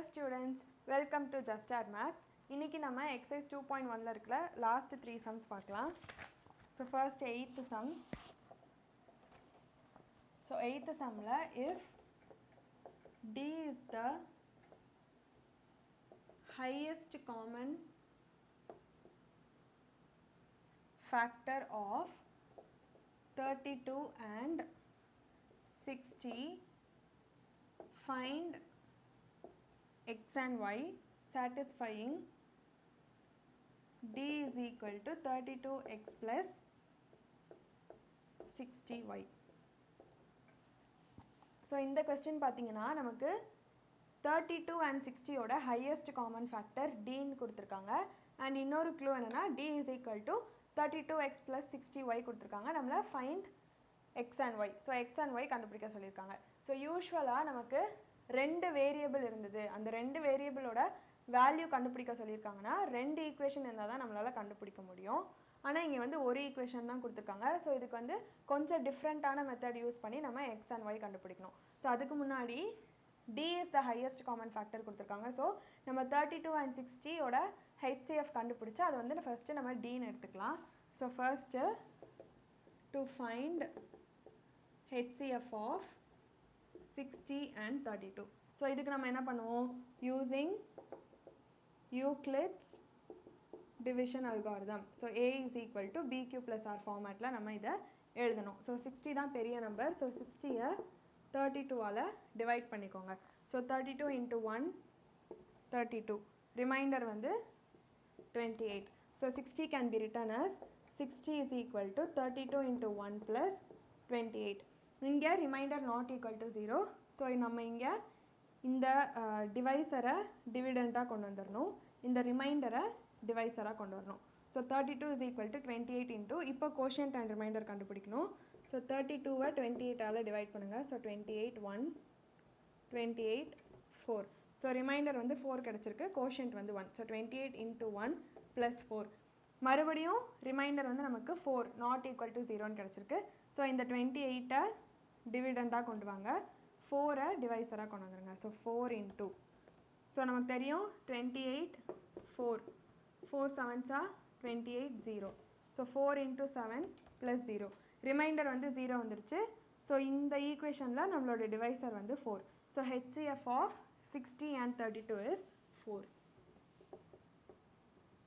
students, welcome to Just Add Maths. இன்னைக்கு நம்ம exercise 2.1ல இருக்கிற last 3 sums பார்க்கலாம். So first 8th sum. So 8th sumல if D is the highest common factor of 32 and 60, find x and y satisfying D is equal to 32x plus 60y. So இந்த question பார்த்தீங்கன்னா நமக்கு 32 and 60 ஓட highest common factor D ன்னு கொடுத்திருக்காங்க and இன்னொரு clue என்னன்னா D is equal to 32x plus 60y கொடுத்திருக்காங்க நம்மள find x and y. So x and y கண்டுபிடிக்க சொல்லியிருக்காங்க. So யூசுவலா நமக்கு ரெண்டு வேரியபிள் இருந்தது அந்த ரெண்டு வேரியபிளோட வேல்யூ கண்டுபிடிக்க சொல்லியிருக்காங்கன்னா ரெண்டு ஈக்குவேஷன் இருந்தால் தான் நம்மளால் கண்டுபிடிக்க முடியும். ஆனால் இங்கே வந்து ஒரு ஈக்குவேஷன் தான் கொடுத்துருக்காங்க. ஸோ இதுக்கு வந்து கொஞ்சம் டிஃப்ரெண்ட்டான மெத்தட் யூஸ் பண்ணி நம்ம எக்ஸ் அண்ட் ஒய் கண்டுபிடிக்கணும். ஸோ அதுக்கு முன்னாடி T is the highest common factor கொடுத்துருக்காங்க. ஸோ நம்ம 32 and 60யோட ஹெச்சிஎஃப் கண்டுபிடிச்சா அது வந்து ஃபஸ்ட்டு நம்ம டின்னு எடுத்துக்கலாம். So first to find HCF of 60 and 32. So இதுக்கு நம்ம என்ன பண்ணுவோம் using Euclid's division algorithm. So A is equal to BQ plus R formatல நம்ம இதை எழுதணும். So 60 தான் பெரிய நம்பர். So 60யை 32ஆல் டிவைட் பண்ணிக்கோங்க. So 32 into 1 32. ரிமைண்டர் வந்து 28. So 60 can be written as 60 is equal to 32 into 1 plus 28. இங்கே remainder not equal to 0. So நம்ம இங்கே இந்த டிவைஸரை டிவிடெண்ட்டாக கொண்டு வந்துடணும், இந்த ரிமைண்டரை டிவைஸராக கொண்டு வரணும். So 32 is equal to 28 into இப்போ கோஷியன்ட் அண்ட் ரிமைண்டர் கண்டுபிடிக்கணும். ஸோ 32வை 28ஆல் டிவைட் பண்ணுங்கள். ஸோ 28 1 28 4. ஸோ ரிமைண்டர் வந்து 4 கிடச்சிருக்கு, கோஷியன்ட் வந்து 1. So 28 into 1 plus 4. மறுபடியும் ரிமைண்டர் வந்து நமக்கு 4 நாட் ஈக்குவல் டு 0ன்னு கிடச்சிருக்கு. ஸோ இந்த 28ஐ டிவிடெண்டாக கொண்டு வாங்க, 4ஐ டிவைஸராக கொண்டு வந்துருங்க. So 4 into. ஸோ நமக்கு தெரியும் 28 4 4 7s 28 0. So 4 into 7 plus 0. Reminder வந்து 0 வந்துருச்சு. ஸோ இந்த ஈக்குவேஷனில் நம்மளோட டிவைஸர் வந்து 4. So HCF of 60 and 32 is 4.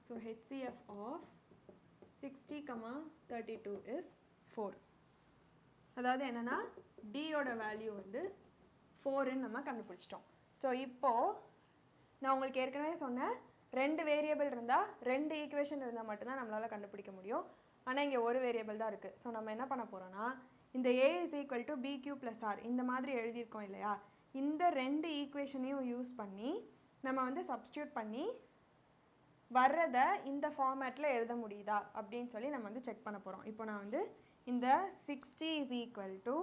So HCF of 60, 32 is 4. அதாவது என்னன்னா D ஓட வேல்யூ வந்து 4ன்னு நம்ம கண்டுபிடிச்சிட்டோம். ஸோ இப்போது நான் உங்களுக்கு ஏற்கனவே சொன்னேன் ரெண்டு வேரியபிள் இருந்தால் ரெண்டு ஈக்குவேஷன் இருந்தால் மட்டும்தான் நம்மளால் கண்டுபிடிக்க முடியும். ஆனால் இங்கே ஒரு வேரியபிள் தான் இருக்குது. ஸோ நம்ம என்ன பண்ண போகிறோன்னா இந்த A is equal to BQ plus R இந்த மாதிரி எழுதியிருக்கோம் இல்லையா, இந்த ரெண்டு ஈக்குவேஷனையும் யூஸ் பண்ணி நம்ம வந்து சப்ஸ்டியூட் பண்ணி வர்றதை இந்த ஃபார்மேட்டில் எழுத முடியுதா அப்படின்னு சொல்லி நம்ம வந்து செக் பண்ண போகிறோம். இப்போ நான் வந்து இந்த 60 is equal to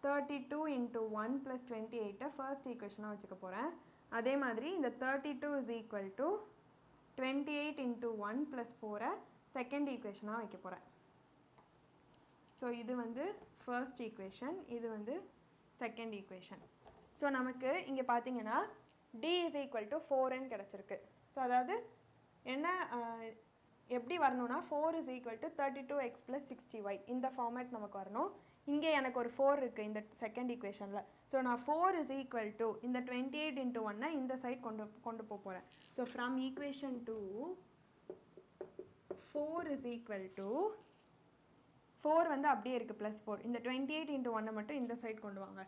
32 into 1 plus 28 first ஈக்குவேஷனாக வச்சுக்க போகிறேன். அதே மாதிரி இந்த 32 is equal to 28 into 1 plus 4 second ஈக்குவேஷனாக வைக்க போகிறேன். ஸோ இது வந்து ஃபர்ஸ்ட் ஈக்குவேஷன், இது வந்து செகண்ட் ஈக்குவேஷன். ஸோ நமக்கு இங்கே பார்த்தீங்கன்னா D is equal to 4ன்னு கிடச்சிருக்கு. ஸோ அதாவது என்ன எப்படி வரணும்னா 4 is equal to 32x plus 60y இந்த ஃபார்மேட் நமக்கு வரணும். இங்கே எனக்கு ஒரு 4 இருக்குது இந்த செகண்ட் ஈக்குவேஷனில். ஸோ நான் 4 is equal to இந்த 28 into 1 இந்த சைட் கொண்டு போகிறேன். So from equation 2 4 is equal to 4 வந்து அப்படியே இருக்குது ப்ளஸ் 4. இந்த 28 into 1 மட்டும் இந்த சைட் கொண்டு வாங்க.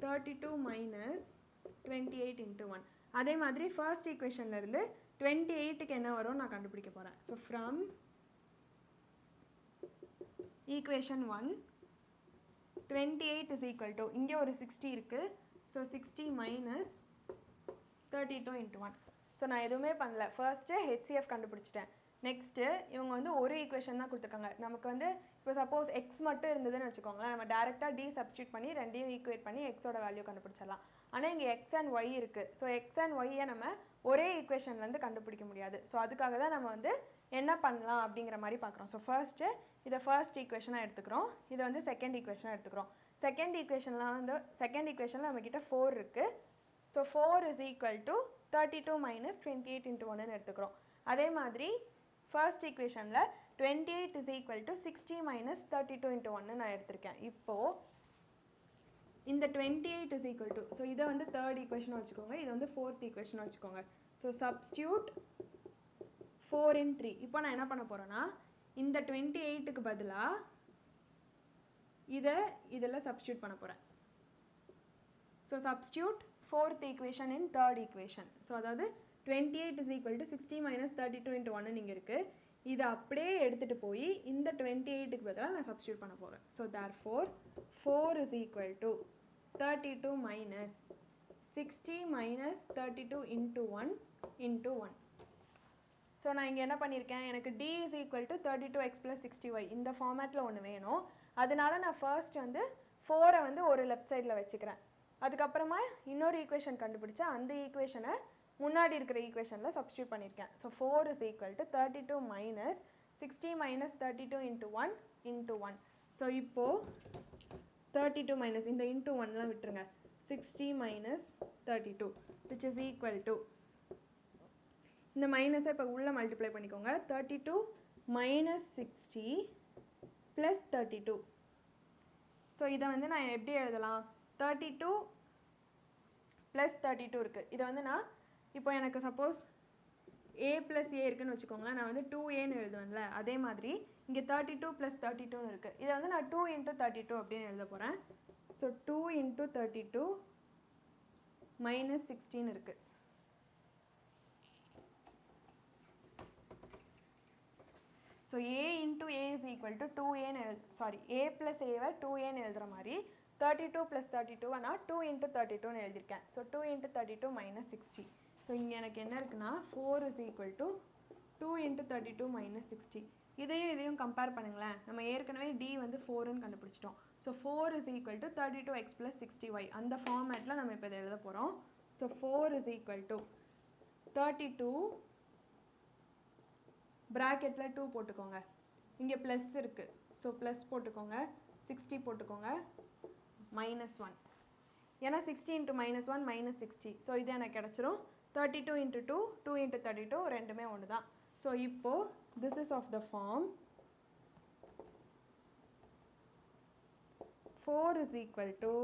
32 minus 28 into 1. அதே மாதிரி ஃபர்ஸ்ட் ஈக்குவேஷன்லேருந்து 28க்கு என்ன வரும் நான் கண்டுபிடிக்க போகிறேன். So from equation 1 28 is equal to இங்கே ஒரு 60 இருக்குது. So 60 minus 32 into 1. ஸோ நான் எதுவுமே பண்ணல, ஃபர்ஸ்ட்டு ஹெச்சிஎஃப் கண்டுபிடிச்சிட்டேன். நெக்ஸ்ட்டு இவங்க வந்து ஒரு ஈக்குவேஷன் தான் கொடுத்துருக்காங்க. நமக்கு வந்து இப்போ சப்போஸ் எக்ஸ் மட்டும் இருந்ததுன்னு வச்சுக்கோங்களேன், நம்ம டேரெக்டாக டி சப்ஸ்டியூட் பண்ணி ரெண்டையும் ஈக்குவேட் பண்ணி எக்ஸோட வேல்யூ கண்டுபிடிச்சிடலாம். ஆனால் இங்கே எக்ஸ் அண்ட் ஒய் இருக்குது. ஸோ எக்ஸ் அண்ட் ஒய்யை நம்ம ஒரே ஈக்குவேஷன்லேருந்து கண்டுபிடிக்க முடியாது. ஸோ அதுக்காக தான் நம்ம வந்து என்ன பண்ணலாம் அப்படிங்கிற மாதிரி பார்க்குறோம். ஸோ ஃபர்ஸ்ட்டு இதை ஃபர்ஸ்ட் ஈக்குவேஷனாக எடுத்துக்கிறோம், இதை வந்து செகண்ட் ஈக்குவேஷனாக எடுத்துக்கிறோம். செகண்ட் ஈக்குவேஷனில் நம்மக்கிட்ட 4 இருக்குது. So 4 is equal to 32 minus 28 into 1 எடுத்துக்கிறோம். அதே மாதிரி ஃபர்ஸ்ட் ஈக்குவேஷனில் 28 is equal to 60 minus 32 into 1 நான் எடுத்திருக்கேன். இப்போது இந்த 28 is equal to, ஸோ இதை வந்து தேர்ட் ஈக்குவேஷனாக வச்சுக்கோங்க, இது வந்து ஃபோர்த் ஈக்குவேஷனாக வச்சுக்கோங்க. So substitute 4 in 3. இப்போ நான் என்ன பண்ண போகிறேன்னா இந்த 28க்கு பதிலாக இதில் சப்ஸ்டியூட் பண்ண போகிறேன். So substitute fourth equation in third equation. So அதாவது 28 is equal to 60 minus 32 into 1 இங்கே இருக்குது. இதை அப்படியே எடுத்துகிட்டு போய் இந்த 28க்கு பதிலாக நான் சப்ஸ்டியூட் பண்ண போகிறேன். So therefore 4 is equal to 32 minus 60 minus 32 into 1 into 1. So நான் இங்கே என்ன பண்ணியிருக்கேன், எனக்கு d is equal to 32x plus 60y இந்த ஃபார்மேட்டில் ஒன்று வேணும். அதனால நான் ஃபர்ஸ்ட் வந்து 4 வந்து ஒரு லெஃப்ட் சைடில் வச்சுக்கிறேன். அதுக்கப்புறமா இன்னொரு ஈக்குவேஷன் கண்டுபிடிச்சா அந்த ஈக்குவேஷனை முன்னாடி இருக்கிற ஈக்குவேஷனில் சப்ஸ்டியூட் பண்ணியிருக்கேன். So 4 is equal to 32 minus 60 minus 32 into 1 into 1. So இப்போது 32 minus இந்த into 1லாம் விட்டுருங்க, 60 minus 32 which is equal to, இந்த மைனஸை இப்போ உள்ளே மல்டிப்ளை பண்ணிக்கோங்க, 32 minus 60 plus 32. ஸோ இதை வந்து நான் எப்படி எழுதலாம், 32 plus 32 இருக்குது. இதை வந்து நான் இப்போ எனக்கு சப்போஸ் a plus a இருக்குன்னு வச்சுக்கோங்களேன், நான் வந்து 2aன்னு எழுதுவேன்ல, அதே மாதிரி இங்கே 32 plus 32ன்னு இருக்குது. இதை வந்து நான் 2 into 32 அப்படின்னு எழுத போகிறேன். ஸோ 2 into 32 minus 16 இருக்குது. So a into a is equal to 2aன்னு a plus a-வை 2aன்னு எழுதுகிற மாதிரி 32 plus 32 நான் 2 into 32ன்னு எழுதியிருக்கேன். So 2 into 32 minus 60. ஸோ இங்கே எனக்கு என்ன இருக்குன்னா 4 is equal to 2 into 32 minus 60. இதையும் கம்பேர் பண்ணுங்களேன், நம்ம ஏற்கனவே d வந்து 4ன்னு கண்டுபிடிச்சிட்டோம். So 4 is equal to 32x plus 60y அந்த ஃபார்மேட்டில் நம்ம இப்போ இதை எழுத போகிறோம். ஸோ 4 is equal to 32 ப்ராக்கெட்டில் 2 போட்டுக்கோங்க, இங்கே ப்ளஸ் இருக்குது, ஸோ ப்ளஸ் போட்டுக்கோங்க, 60 போட்டுக்கோங்க, -1. ஏன்னா 60 into -1 -60. ஸோ இது எனக்கு கிடச்சிரும் 32 into 2 2 into 32 ரெண்டுமே ஒன்று தான். ஸோ இப்போது this is of the form 4 is equal to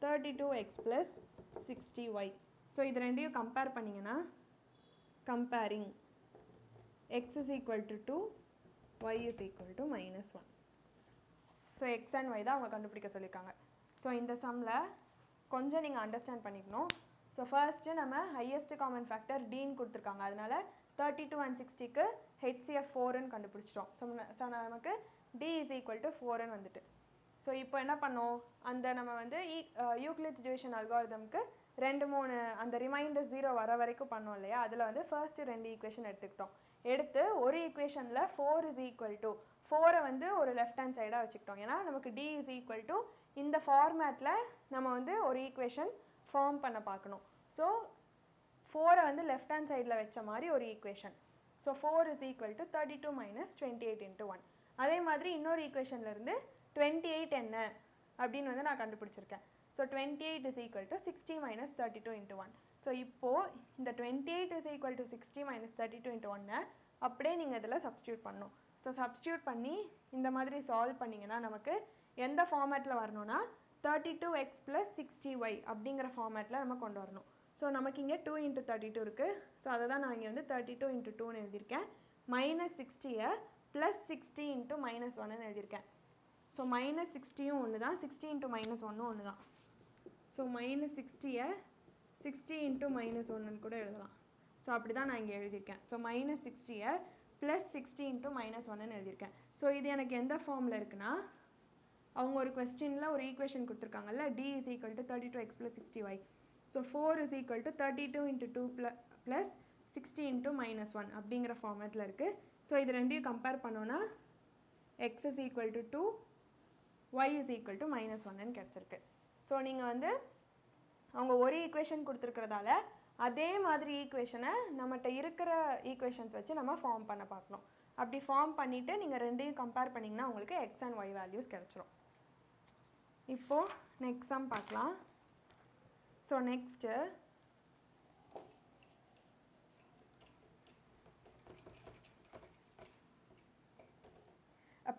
32x plus 60y. So இது ரெண்டையும் கம்பேர் பண்ணிங்கன்னா comparing x is equal to 2 y is equal to -1. So x and y தான் அவங்க கண்டுபிடிக்க சொல்லியிருக்காங்க. ஸோ இந்த சம்மில் கொஞ்சம் நீங்கள் அண்டர்ஸ்டாண்ட் பண்ணிக்கணும். ஸோ ஃபர்ஸ்ட்டு நம்ம ஹையஸ்ட் காமன் ஃபேக்டர் டீன்னு கொடுத்துருக்காங்க, அதனால் 32 and 60க்கு HCF 4ன்னு கண்டுபிடிச்சிட்டோம். ஸோ நமக்கு d is equal to 4ன்னு வந்துட்டு. ஸோ இப்போ என்ன பண்ணோம், அந்த நம்ம வந்து யூக்ளிட்ஸ் டிவிஷன் அல்காரிதம்க்கு 2-3 அந்த ரிமைண்டர் 0 வர வரைக்கும் பண்ணோம் இல்லையா, அதில் வந்து ஃபர்ஸ்ட்டு 2 ஈக்குவேஷன் எடுத்துக்கிட்டோம். எடுத்து ஒரு ஈக்குவேஷனில் 4 is equal to 4 வந்து ஒரு லெஃப்ட் ஹேண்ட் சைடாக வச்சுக்கிட்டோம். ஏன்னா நமக்கு d is equal to இந்த ஃபார்மேட்டில் நம்ம வந்து ஒரு ஈக்குவேஷன் ஃபார்ம் பண்ண பார்க்கணும். ஸோ 4 வந்து லெஃப்ட் ஹேண்ட் சைடில் வச்ச மாதிரி ஒரு equation. So 4 is equal to 32 minus 28 into 1. அதே மாதிரி இன்னொரு ஈக்குவேஷன்லேருந்து 28 என்ன அப்படின்னு வந்து நான் கண்டுபிடிச்சிருக்கேன். So 28 is equal to 60 minus 32 into 1. So இப்போது இந்த 28 is equal to 60 minus 32 into 1 அப்படியே நீங்கள் இதில் சப்ஸ்டியூட் பண்ணணும். ஸோ சப்ஸ்டியூட் பண்ணி இந்த மாதிரி சால்வ் பண்ணிங்கன்னா நமக்கு எந்த ஃபார்மேட்டில் வரணும்னா 32x plus 60y அப்படிங்கிற ஃபார்மேட்டில் நம்ம கொண்டு வரணும். ஸோ நமக்கு இங்கே 2 into 32 இருக்குது. ஸோ அதை தான் நான் இங்கே வந்து 32 into 2ன்னு எழுதியிருக்கேன். -60யை ப்ளஸ் 60 into -1ன்னு எழுதியிருக்கேன். ஸோ -60யும் ஒன்று தான், 60 into -1ம் ஒன்று தான். ஸோ -60யை 60 into -1ன்னு கூட எழுதலாம். ஸோ அப்படி தான் நான் இங்கே எழுதியிருக்கேன். ஸோ -60யை ப்ளஸ் 60 into -1ன்னு எழுதியிருக்கேன். ஸோ இது எனக்கு எந்த ஃபார்மில் இருக்குன்னா, அவங்க ஒரு கொஸ்டினில் ஒரு ஈக்குவேஷன் கொடுத்துருக்காங்கல்ல, d is equal to 32x plus 60y. So 4 is equal to 32 into 2 plus 60 into -1 அப்படிங்கிற ஃபார்மேட்டில் இருக்குது. ஸோ இது ரெண்டையும் கம்பேர் பண்ணோன்னா x is equal to 2, y is equal to -1ன்னு கிடச்சிருக்கு. ஸோ நீங்கள் வந்து அவங்க ஒரு ஈக்குவேஷன் கொடுத்துருக்கிறதால அதே மாதிரி ஈக்குவேஷனை நம்மகிட்ட இருக்கிற ஈக்குவேஷன்ஸ் வச்சு நம்ம ஃபார்ம் பண்ண பார்க்கணும். அப்படி ஃபார்ம் பண்ணிவிட்டு நீங்கள் ரெண்டையும் கம்பேர் பண்ணிங்கன்னா உங்களுக்கு எக்ஸ் அண்ட் ஒய் வேல்யூஸ் கிடச்சிரும். இப்போது நெக்ஸ்ட் சம் பார்க்கலாம். So next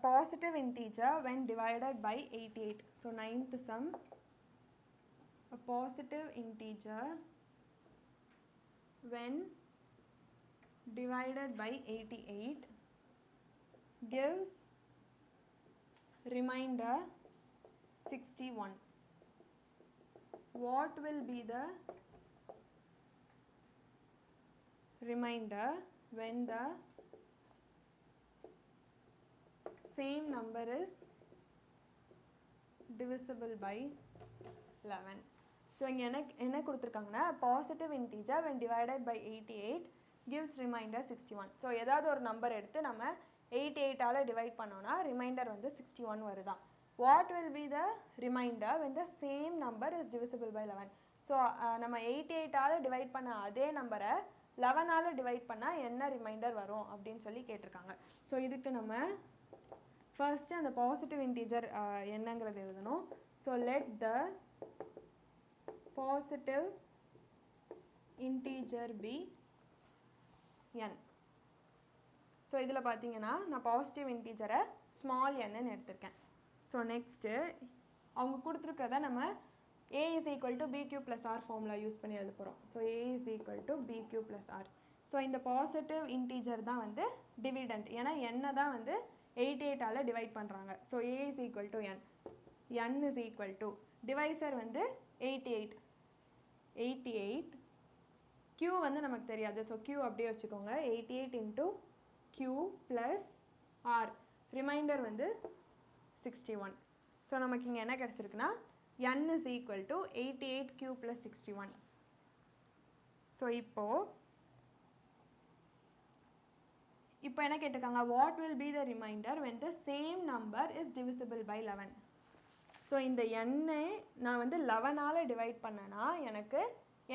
positive integer when divided by 88. So 9th sum, a positive integer when divided by 88 gives remainder 61. What will be the remainder when the same number is divisible by 11? So இங்க என்ன கொடுத்திருக்காங்கன்னா positive integer when divided by 88 gives remainder 61. So ஏதாவது ஒரு number எடுத்து நம்ம 88 ஆல divide பண்ணோம்னா reminder வந்து 61 வருதா. What will be the remainder when the same number is divisible by 11? So நம்ம 88 ஆல டிவைட் பண்ண அதே நம்பரை 11 ஆல டிவைட் பண்ணா என்ன ரிமைண்டர் வரும் அப்படின்னு சொல்லி கேட்டிருக்காங்க. ஸோ இதுக்கு நம்ம ஃபர்ஸ்ட் அந்த பாசிட்டிவ் இன்டீஜர் என்னங்கிறது எழுதணும். So let the positive integer be n. So இதில் பார்த்தீங்கன்னா நான் பாசிட்டிவ் இன்டீஜரை ஸ்மால் n எடுத்திருக்கேன். ஸோ நெக்ஸ்ட்டு அவங்க கொடுத்துருக்கிறத நம்ம a is equal to bq plus r formula use பண்ணி எழுத போகிறோம். So a is equal to bq plus r. So இந்த பாசிட்டிவ் இன்டீஜர் தான் வந்து டிவிடெண்ட், ஏன்னா n தான் வந்து 88 ஆல் டிவைட் பண்ணுறாங்க. So a is equal to n. n is equal to divisor வந்து 88. q வந்து நமக்கு தெரியாது. ஸோ q அப்படியே வச்சுக்கோங்க. 88 into q plus r. Remainder வந்து 61. ஸோ நமக்கு இங்கே என்ன கிடச்சிருக்குன்னா n is equal to 88q plus 61. So இப்போ என்ன கேட்டிருக்காங்க, what will be the remainder when the same number is divisible by 11? So இந்த எண்ணை நான் வந்து 11 ஆல் டிவைட் பண்ணேன்னா எனக்கு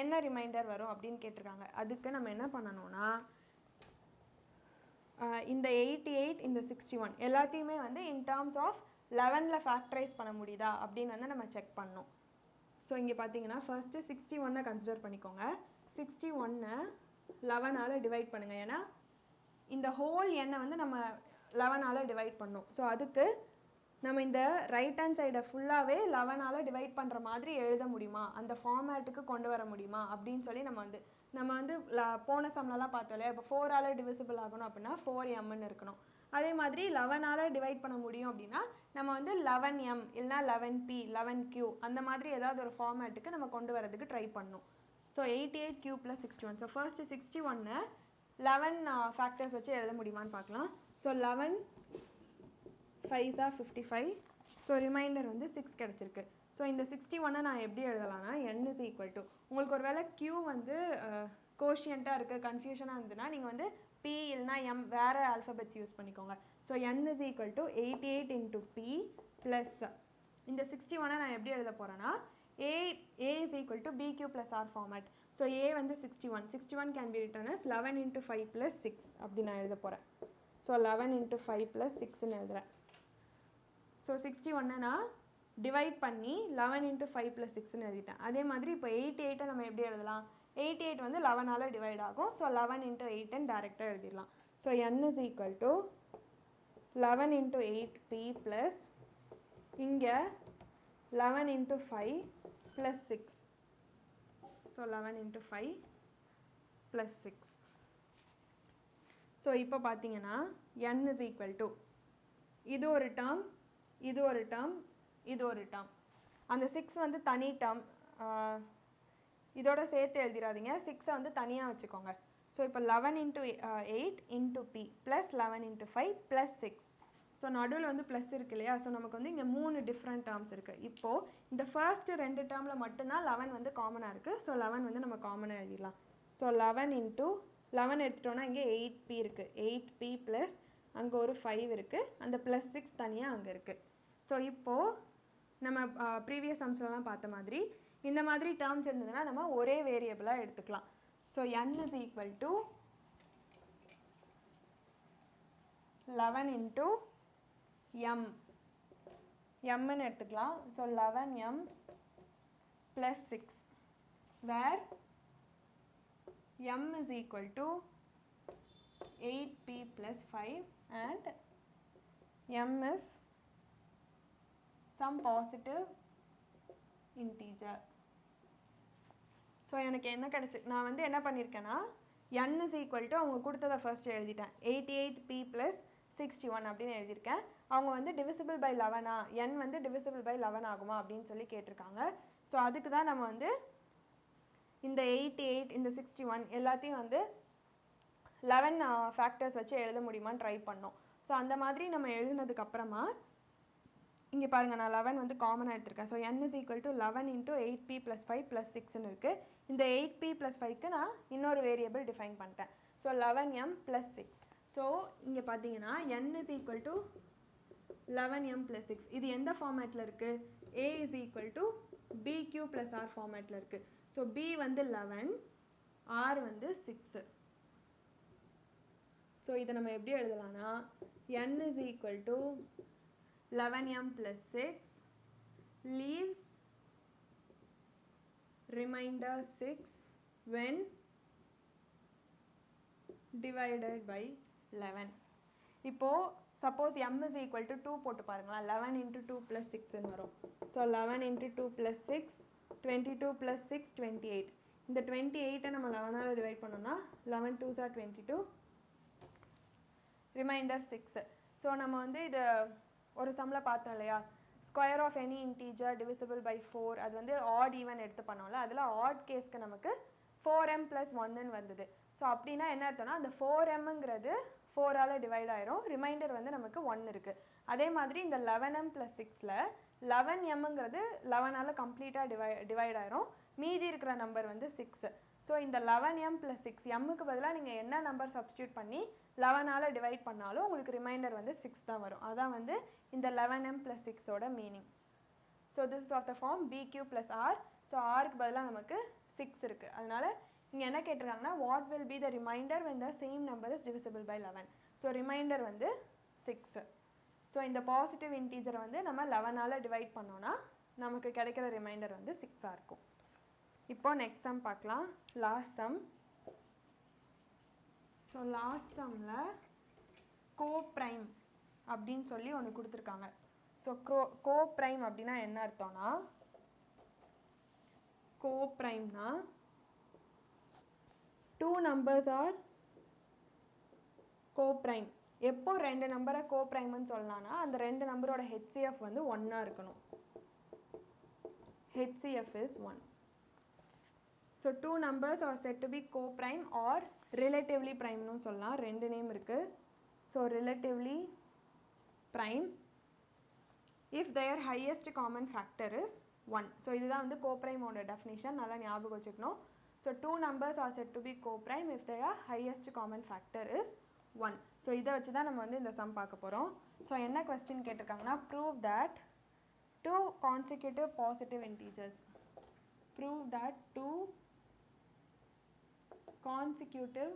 என்ன ரிமைண்டர் வரும் அப்படின்னு கேட்டிருக்காங்க. அதுக்கு நம்ம என்ன பண்ணணும்னா இந்த 88 இந்த 61 எல்லாத்தையுமே வந்து இன் டேர்ம்ஸ் ஆஃப் 11ல் ஃபேக்டரைஸ் பண்ண முடியுதா அப்படின்னு வந்து நம்ம செக் பண்ணணும். ஸோ இங்கே பார்த்தீங்கன்னா ஃபர்ஸ்ட்டு 61 கன்சிடர் பண்ணிக்கோங்க. 61 11 ஆல் டிவைட் பண்ணுங்கள், ஏன்னா இந்த ஹோல் எண்ணை வந்து நம்ம 11 ஆல் டிவைட் பண்ணணும். ஸோ அதுக்கு நம்ம இந்த ரைட் ஹேண்ட் சைடை ஃபுல்லாகவே 11 ஆல் டிவைட் பண்ணுற மாதிரி எழுத முடியுமா, அந்த ஃபார்மேட்டுக்கு கொண்டு வர முடியுமா அப்படின்னு சொல்லி நம்ம வந்து போன சம்லலாம் பார்த்தோம் இல்லையா. இப்போ 4 ஆல் டிவிசிபிள் ஆகணும் அப்படின்னா 4m இருக்கணும். அதே மாதிரி 11 ஆல் டிவைட் பண்ண முடியும் அப்படின்னா நம்ம வந்து 11m இல்லைனா 11p 11q அந்த மாதிரி ஏதாவது ஒரு ஃபார்மேட்டுக்கு நம்ம கொண்டு வரதுக்கு ட்ரை பண்ணணும். So 88q plus 61. So first 61 11 factors வச்சு எழுத முடியுமான்னு பார்க்கலாம். So 11 5s are 55. So remainder வந்து 6 கிடச்சிருக்கு. ஸோ இந்த 61 நான் எப்படி எழுதலாம்னா n is equal to, உங்களுக்கு ஒரு வேளை q வந்து கோஷியண்ட்டாக இருக்குது கன்ஃபியூஷனாக இருந்ததுன்னா நீங்கள் வந்து p இல்லைனா m வேறு ஆல்ஃபபெட்ஸ் யூஸ் பண்ணிக்கோங்க. So n is equal to 88 into p plus இந்த 61 நான் எப்படி எழுத போகிறேன்னா a is equal to bq plus r format. So a வந்து 61 can be written as 11 into 5 plus 6 அப்படி நான் எழுத போகிறேன். ஸோ 11 into 5 plus 6ன்னு எழுதுகிறேன். ஸோ 61 நான் டிவைட் பண்ணி 11 into 5 plus 6ன்னு எழுதிட்டேன். அதே மாதிரி இப்போ 88 நம்ம எப்படி எழுதலாம், 88 வந்து 11 ஆல் டிவைட் ஆகும். ஸோ 11 into 8ன்னு டேரெக்டாக எழுதிடலாம். So n is equal to 11 into 8p plus இங்கே 11 into 5 plus 6. So 11 into 5 plus 6. So இப்போ பார்த்தீங்கன்னா n is equal to இது ஒரு டேர்ம், இது ஒரு டேர்ம், இது ஒரு டேர்ம். அந்த 6 வந்து தனி டேர்ம், இதோட சேர்த்து எழுதிடாதீங்க. 6 வந்து தனியாக வச்சுக்கோங்க. ஸோ இப்போ 11 into 8 into p plus 11 into 5 plus 6. So நடுவில் வந்து ப்ளஸ் இருக்கு இல்லையா. ஸோ நமக்கு வந்து இங்கே 3 டிஃப்ரெண்ட் டேர்ம்ஸ் இருக்குது. இப்போது இந்த ஃபர்ஸ்ட்டு 2 டேர்மில் மட்டும்தான் 11 வந்து காமனாக இருக்குது. ஸோ 11 வந்து நம்ம காமனாக எழுதிடலாம். ஸோ 11 into 11 எடுத்துட்டோன்னா இங்கே 8p இருக்குது. 8p ப்ளஸ் அங்கே ஒரு 5 இருக்குது, அந்த ப்ளஸ் 6 தனியாக அங்கே இருக்குது. ஸோ இப்போது நம்ம ப்ரீவியஸ் சம்ஸ்லாம் பார்த்த மாதிரி இந்த மாதிரி டேர்ம்ஸ் இருந்ததுன்னா நம்ம ஒரே வேரியபிளாக எடுத்துக்கலாம். So n is equal to 11 into mன்னு எடுத்துக்கலாம். So 11m plus 6 where m is equal to 8p plus 5 and m is some positive integer. So எனக்கு என்ன கிடச்சி, நான் வந்து என்ன பண்ணியிருக்கேன்னா n is equal to அவங்க கொடுத்ததை ஃபர்ஸ்ட் எழுதிட்டேன், 88p + 61 அப்படின்னு எழுதியிருக்கேன். அவங்க வந்து டிவிசிபிள் பை 11 n வந்து டிவிசிபிள் பை 11 ஆகுமா அப்படின்னு சொல்லி கேட்டிருக்காங்க. ஸோ அதுக்கு தான் நம்ம வந்து இந்த 88 இந்த 61 எல்லாத்தையும் வந்து 11 ஃபேக்டர்ஸ் வச்சு எழுத முடியுமான்னு ட்ரை பண்ணோம். ஸோ அந்த மாதிரி நம்ம எழுதுனதுக்கப்புறமா இங்கே பாருங்கள், நான் 11 வந்து காமனாக எடுத்திருக்கேன். So n is equal to 11 into 8p + 5 + 6ன்னு இருக்குது. இந்த 8p + 5க்கு நான் இன்னொரு வேரியபிள் டிஃபைன் பண்ணிட்டேன். So 11m + 6. ஸோ இங்கே பார்த்தீங்கன்னா n is equal to 11m + 6. இது எந்த ஃபார்மேட்டில் இருக்குது? a is equal to bq + r ஃபார்மேட்டில் இருக்குது. ஸோ b வந்து 11, r வந்து 6. ஸோ இதை நம்ம எப்படி எழுதலாம்னா n is equal to 11m + 6 leaves remainder 6 when divided by 11. இப்போது suppose m is equal to 2 போட்டு பாருங்களா, 11 into 2 + 6ன்னு வரும். So 11 into 2 + 6 22 + 6 28. இந்த 28 நம்ம 11ஆல் டிவைட் பண்ணோம்னா 11 2s are 22, ரிமைண்டர் 6. ஸோ நம்ம வந்து இது ஒரு சம்மில் பார்த்தோம் இல்லையா, square of any integer divisible by 4, அது வந்து ஆட் ஈவன் எடுத்து பண்ணோம்ல, அதில் ஆட் கேஸ்க்கு நமக்கு 4m + 1ன்னு வந்தது. ஸோ அப்படின்னா என்ன அர்த்தம்னா அந்த 4mங்கிறது 4ஆல் டிவைட் ஆயிரும், ரிமைண்டர் வந்து நமக்கு 1 இருக்குது. அதே மாதிரி இந்த 11m + 6ல் 11mங்கிறது 11ஆல் கம்ப்ளீட்டாக டிவைட் ஆயிரும், மீதி இருக்கிற நம்பர் வந்து 6. ஸோ இந்த 11m + 6 mக்கு பதிலாக நீங்கள் என்ன நம்பர் சப்ஸ்டியூட் பண்ணி 11ஆல் டிவைட் பண்ணாலும் உங்களுக்கு ரிமைண்டர் வந்து 6 தான் வரும். அதான் வந்து இந்த 11m + 6ஓட meaning. So this is of the form bq + r. So ஆருக்கு பதிலாக நமக்கு 6 இருக்குது. அதனால் இங்கே என்ன கேட்டிருக்காங்கன்னா what will be the remainder when the same number is divisible by 11. So remainder வந்து 6. ஸோ இந்த பாசிட்டிவ் இன்டீஜரை வந்து நம்ம 11ஆல் டிவைட் பண்ணோன்னா நமக்கு கிடைக்கிற ரிமைண்டர் வந்து 6ஆக இருக்கும். இப்போ நெக்ஸ்ட் சம் பார்க்கலாம், லாஸ்ட் சம். ஸோ லாஸ்ட் சம்மில் கோப்ரைம் அப்படின்னு சொல்லி ஒன்று கொடுத்துருக்காங்க. ஸோ கோப்ரைம் அப்படின்னா என்ன அர்த்தம்னா, கோப்ரைம்னா 2 numbers are கோப்ரைம். எப்போ 2 நம்பரை கோப்ரைம்னு சொல்லலாம்னா அந்த 2 நம்பரோட HCF வந்து 1ஆக இருக்கணும். HCF is 1. So 2 numbers are said to be co-prime or relatively prime னு சொல்லலாம். 2 நேம் இருக்குது. So relatively prime if their highest common factor is 1. So இதுதான் வந்து co-prime ஓட definition, நல்லா ஞாபகம் வச்சுக்கணும். So 2 numbers are said to be co-prime if their highest common factor is 1. So இதை வச்சு தான் நம்ம வந்து இந்த sum பார்க்க போகிறோம். ஸோ என்ன question கேட்டிருக்காங்கன்னா, prove that 2 consecutive positive integers. Prove that 2 consecutive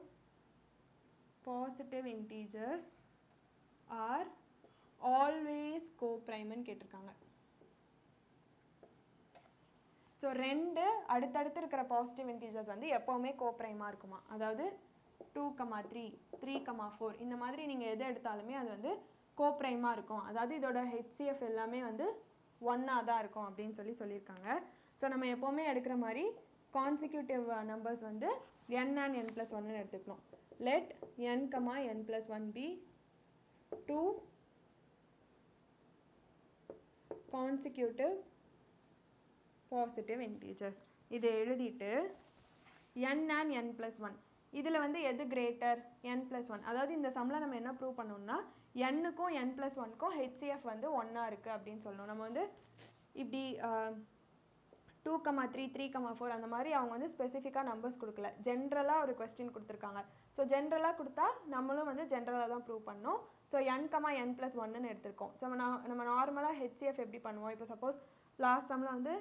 positive integers are always co-prime ன்னு கேட்டிருக்காங்க. ஸோ 2 அடுத்தடுத்து இருக்கிற பாசிட்டிவ் இன்டீஜர்ஸ் வந்து எப்போவுமே கோப்ரைமாக இருக்குமா, அதாவது 2, 3, 3, 4 இந்த மாதிரி நீங்கள் எது எடுத்தாலுமே அது வந்து கோப்ரைமாக இருக்கும். அதாவது இதோட HCF எல்லாமே வந்து 1ஆக தான் இருக்கும் அப்படின்னு சொல்லியிருக்காங்க. ஸோ நம்ம எப்போவுமே எடுக்கிற மாதிரி கான்சிக்யூட்டிவ் நம்பர்ஸ் வந்து n and n + 1ன்னு எடுத்துக்கணும். let n, n + 1 be 2 consecutive positive integers. இதை எழுதிட்டு n and n + 1 இதில் வந்து எது கிரேட்டர், n + 1. அதாவது இந்த சம்மில் நம்ம என்ன ப்ரூவ் பண்ணோம்னா n-க்கும் n + 1க்கும் HCF வந்து 1ஆக இருக்குது அப்படின்னு சொல்லணும். நம்ம வந்து இப்படி 2, 3, 3, 4 அந்த மாதிரி அவங்க வந்து ஸ்பெசிஃபிக்காக நம்பர்ஸ் கொடுக்கல, ஜென்ரலாக ஒரு கொஸ்டின் கொடுத்துருக்காங்க. ஸோ ஜென்ரலாக கொடுத்தா நம்மளும் வந்து ஜென்ரலாக தான் ப்ரூவ் பண்ணோம். ஸோ n, n + 1ன்னு எடுத்திருக்கோம். ஸோ நம்ம நார்மலாக HCF எப்படி பண்ணுவோம், இப்போ சப்போஸ் லாஸ்ட் சம்மில் வந்து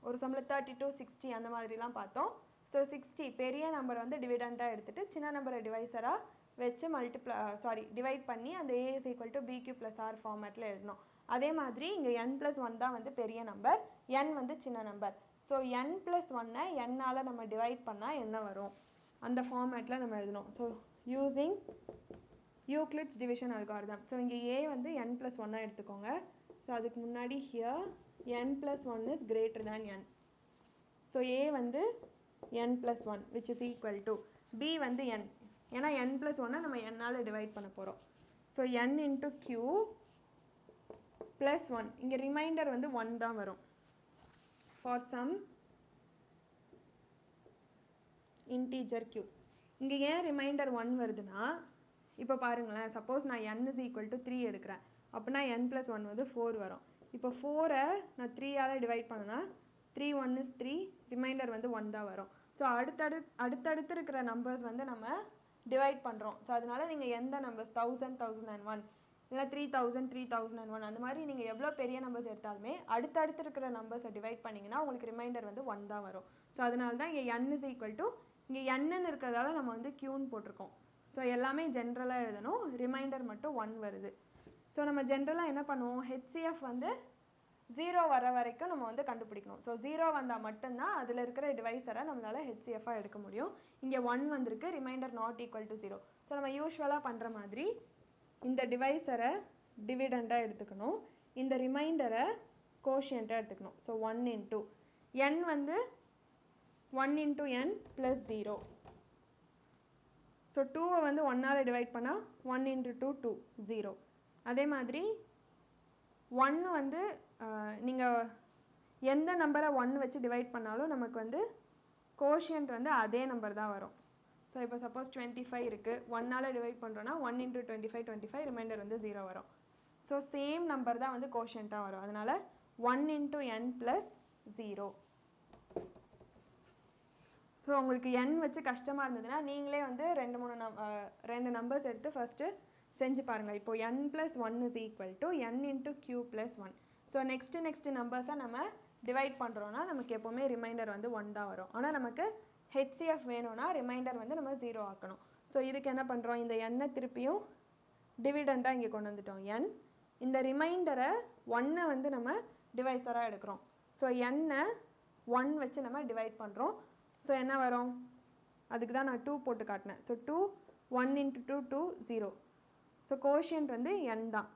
ஒரு சம்மில் 32, 60 அந்த மாதிரிலாம் பார்த்தோம். ஸோ 60 பெரிய நம்பர் வந்து டிவிடெண்ட்டாக எடுத்துகிட்டு சின்ன நம்பரை டிவைசராக வச்சு டிவைட் பண்ணி அந்த A is equal to BQ + R ஃபார்மேட்டில் எழுதணும். அதே மாதிரி இங்கே n + 1 தான் வந்து பெரிய நம்பர், n வந்து சின்ன நம்பர். ஸோ n + 1-ஐ n-ஆல் நம்ம டிவைட் பண்ணால் என்ன வரும், அந்த ஃபார்மேட்டில் நம்ம எழுதணும். So using Euclid's division algorithm. So இங்கே ஏ வந்து n+1 எடுத்துக்கோங்க. ஸோ அதுக்கு முன்னாடி here n+1 is greater than n. So A வந்து n+1 which is equal to b வந்து n. ஏன்னா n+1 நம்ம n-ஆல் டிவைட் பண்ண போகிறோம். So n into q plus 1. இங்கே ரிமைண்டர் வந்து 1 தான் வரும். for some integer q. இங்கே ஏன் ரிமைண்டர் 1 வருதுன்னா, இப்போ பாருங்களேன், சப்போஸ் நான் n is equal to 3 எடுக்கிறேன் அப்படின்னா n+1 வந்து 4 வரும். இப்போ 4-ஐ நான் 3-ஆல் டிவைட் பண்ணேன்னா 3 1 is 3, ரிமைண்டர் வந்து 1 தான் வரும். ஸோ அடுத்தடுத்து இருக்கிற நம்பர்ஸ் வந்து நம்ம டிவைட் பண்ணுறோம். ஸோ அதனால் நீங்கள் எந்த நம்பர்ஸ் 1000 1001 இல்லை 3000 3001 அந்த மாதிரி நீங்கள் எவ்வளோ பெரிய நம்பர்ஸ் எடுத்தாலுமே அடுத்தடுத்து இருக்கிற நம்பர்ஸை டிவைட் பண்ணிங்கன்னா உங்களுக்கு ரிமைண்டர் வந்து 1 தான் வரும். ஸோ அதனால தான் இங்கே n is equal to இங்கே n இருக்கிறதால நம்ம வந்து க்யூன்னு போட்டிருக்கோம். ஸோ எல்லாமே ஜென்ரலாக எழுதணும், ரிமைண்டர் மட்டும் 1 வருது. ஸோ நம்ம ஜென்ரலாக என்ன பண்ணுவோம், HCF வந்து 0 வர வரைக்கும் நம்ம வந்து கண்டுபிடிக்கணும். ஸோ 0 வந்தால் மட்டும்தான் அதில் இருக்கிற டிவைஸரை நம்மளால் HCF-ஆக எடுக்க முடியும். இங்கே 1 வந்திருக்கு, remainder not equal to 0. So நம்ம யூஸ்வலாக பண்ணுற மாதிரி இந்த டிவைஸரை டிவிடெண்டாக எடுத்துக்கணும், இந்த ரிமைண்டரை கோஷியண்ட்டாக எடுத்துக்கணும். ஸோ 1 into n வந்து 1 into n plus 0. ஸோ 2-ஐ வந்து 1-ஆல் டிவைட் பண்ணால் 1 into 2 2 0. அதே மாதிரி 1 வந்து நீங்கள் எந்த நம்பரை 1 வச்சு டிவைட் பண்ணாலும் நமக்கு வந்து கோஷியன்ட் வந்து அதே நம்பர் தான் வரும். ஸோ இப்போ சப்போஸ் 25 இருக்குது, 1-ஆல் டிவைட் பண்ணுறோன்னா 1 into 25 25, ரிமைண்டர் வந்து 0 வரும். ஸோ சேம் நம்பர் தான் வந்து கோஷியண்ட்டாக வரும். அதனால் 1 into n plus 0. ஸோ உங்களுக்கு n வச்சு கஷ்டமாக இருந்ததுன்னா நீங்களே வந்து ரெண்டு நம்பர்ஸ் எடுத்து ஃபஸ்ட்டு செஞ்சு பாருங்கள். இப்போது n+1 is equal to n into q plus 1. So next நம்பர்ஸை நம்ம டிவைட் பண்ணுறோன்னா நமக்கு எப்போவுமே ரிமைண்டர் வந்து 1 தான் வரும். ஆனால் நமக்கு HCF வேணும்னா ரிமைண்டர் வந்து நம்ம 0 ஆக்கணும். ஸோ இதுக்கு என்ன பண்ணுறோம், இந்த n-ஐ திருப்பியும் டிவிடெண்டாக இங்கே கொண்டு வந்துட்டோம் n. இந்த ரிமைண்டரை 1-ஐ வந்து நம்ம டிவைஸராக எடுக்கிறோம். ஸோ n-ஐ 1 வச்சு நம்ம டிவைட் பண்ணுறோம். ஸோ என்ன வரும், அதுக்கு தான் நான் 2 போட்டு காட்டினேன். So 2 1 into 2 2 0. ஸோ கோஷியன்ட் வந்து n தான்,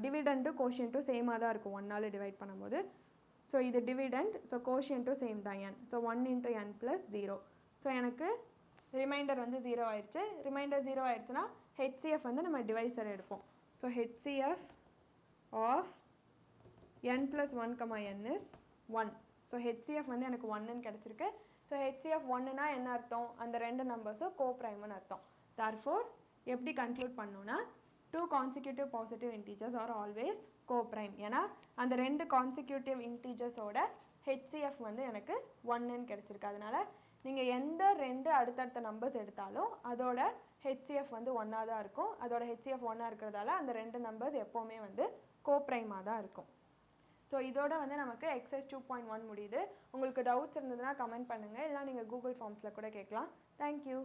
டிவிடெண்ட்டும் கோஷியன்ட்டும் சேமாக தான் இருக்கும் 1-ஆல் டிவைட் பண்ணும்போது. ஸோ இது டிவிடெண்ட், ஸோ கோஷியன்ட்டும் சேம் தான் n. So 1 into n plus 0. So எனக்கு ரிமைண்டர் வந்து 0 ஆயிடுச்சு. ரிமைண்டர் 0 ஆயிடுச்சுன்னா HCF வந்து நம்ம டிவைஸர் எடுப்போம். So HCF of n+1, n is 1. So HCF வந்து எனக்கு 1ன்னு கிடச்சிருக்கு. ஸோ HCF 1னா என்ன அர்த்தம், அந்த ரெண்டு நம்பர்ஸும் கோப்ரைம்னு அர்த்தம். therefore எப்படி கன்க்ளூட் பண்ணோன்னா 2 consecutive positive integers are always coprime. ஏன்னா அந்த ரெண்டு கான்சிக்யூட்டிவ் இன்டீஜர்ஸோட HCF வந்து எனக்கு 1ன்னு கிடச்சிருக்கு. அதனால் நீங்கள் எந்த ரெண்டு அடுத்தடுத்த நம்பர்ஸ் எடுத்தாலும் அதோட HCF வந்து 1-ஆக தான் இருக்கும். அதோட HCF 1-ஆக இருக்கிறதால அந்த ரெண்டு நம்பர்ஸ் எப்போவுமே வந்து கோப்ரைமாக தான் இருக்கும். ஸோ இதோட வந்து நமக்கு எக்ஸசைஸ் 2.1 முடியுது. உங்களுக்கு டவுட்ஸ் இருந்ததுன்னா கமெண்ட் பண்ணுங்கள், இல்லை நீங்கள் கூகுள் ஃபார்ம்ஸில் கூட கேட்கலாம். தேங்க்யூ.